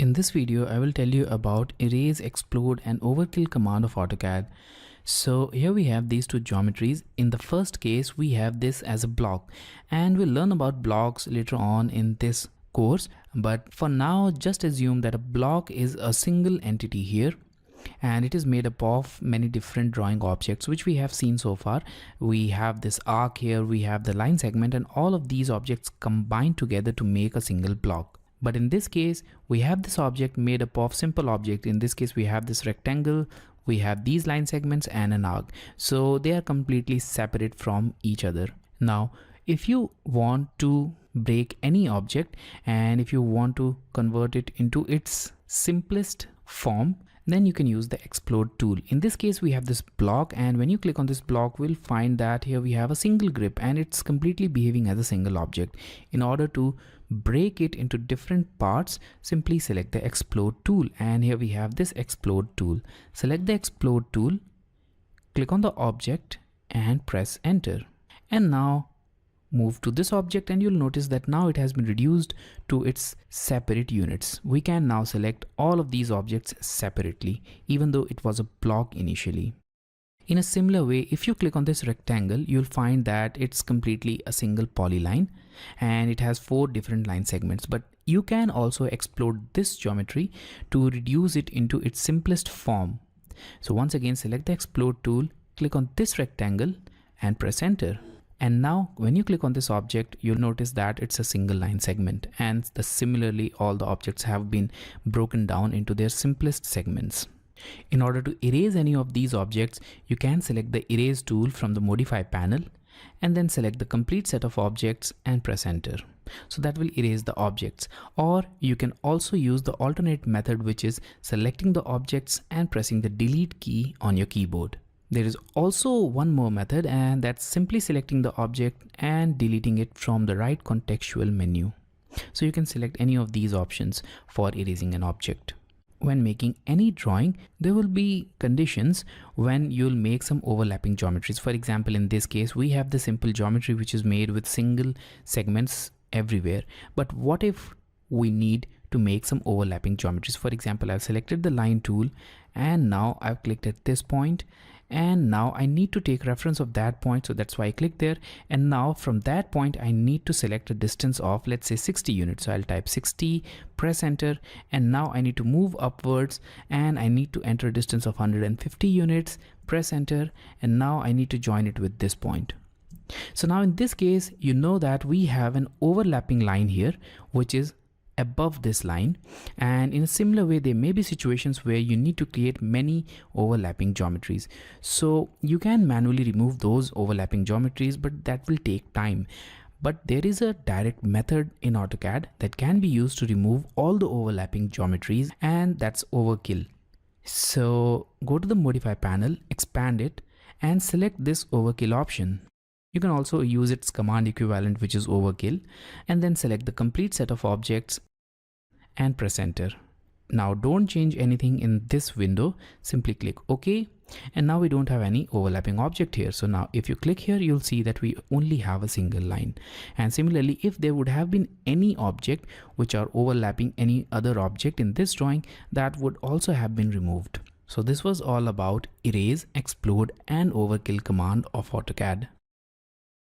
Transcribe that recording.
In this video, I will tell you about erase, explode and overkill command of AutoCAD. So here we have these two geometries. In the first case, we have this as a block, and we'll learn about blocks later on in this course. But for now, just assume that a block is a single entity here, and it is made up of many different drawing objects which we have seen so far. We have this arc here, we have the line segment, and all of these objects combine together to make a single block. But in this case, we have this object made up of simple object. In this case, we have this rectangle, we have these line segments and an arc. So they are completely separate from each other. Now, if you want to break any object and if you want to convert it into its simplest form, then you can use the explode tool. In this case, we have this block, and when you click on this block, we'll find that here we have a single grip and it's completely behaving as a single object. In order to break it into different parts, simply select the explode tool, and here we have this explode tool. Select the explode tool, click on the object and press enter. And now move to this object, and you'll notice that now it has been reduced to its separate units. We can now select all of these objects separately, even though it was a block initially. In a similar way, if you click on this rectangle, you'll find that it's completely a single polyline and it has 4 different line segments. But you can also explode this geometry to reduce it into its simplest form. So once again, select the explode tool, click on this rectangle and press enter. And now when you click on this object, you'll notice that it's a single line segment, and similarly all the objects have been broken down into their simplest segments. In order to erase any of these objects, you can select the erase tool from the modify panel and then select the complete set of objects and press enter. So that will erase the objects. Or you can also use the alternate method, which is selecting the objects and pressing the delete key on your keyboard. There is also one more method, and that's simply selecting the object and deleting it from the right contextual menu. So you can select any of these options for erasing an object. When making any drawing, there will be conditions when you'll make some overlapping geometries. For example, in this case, we have the simple geometry which is made with single segments everywhere. But what if we need to make some overlapping geometries? For example, I've selected the line tool, and now I've clicked at this point, and now I need to take reference of that point, so that's why I click there. And now from that point I need to select a distance of, let's say, 60 units. So I'll type 60, press enter, and now I need to move upwards and I need to enter a distance of 150 units, press enter, and now I need to join it with this point. So now in this case, you know that we have an overlapping line here which is above this line, and in a similar way there may be situations where you need to create many overlapping geometries. So you can manually remove those overlapping geometries, but that will take time. But there is a direct method in AutoCAD that can be used to remove all the overlapping geometries, and that's overkill. So go to the modify panel, expand it, and select this overkill option. You can also use its command equivalent, which is overkill, and then select the complete set of objects and press enter. Now don't change anything in this window, simply click OK, and now we don't have any overlapping object here. So now if you click here, you'll see that we only have a single line. And similarly, if there would have been any object which are overlapping any other object in this drawing, that would also have been removed. So this was all about erase, explode and overkill command of AutoCAD.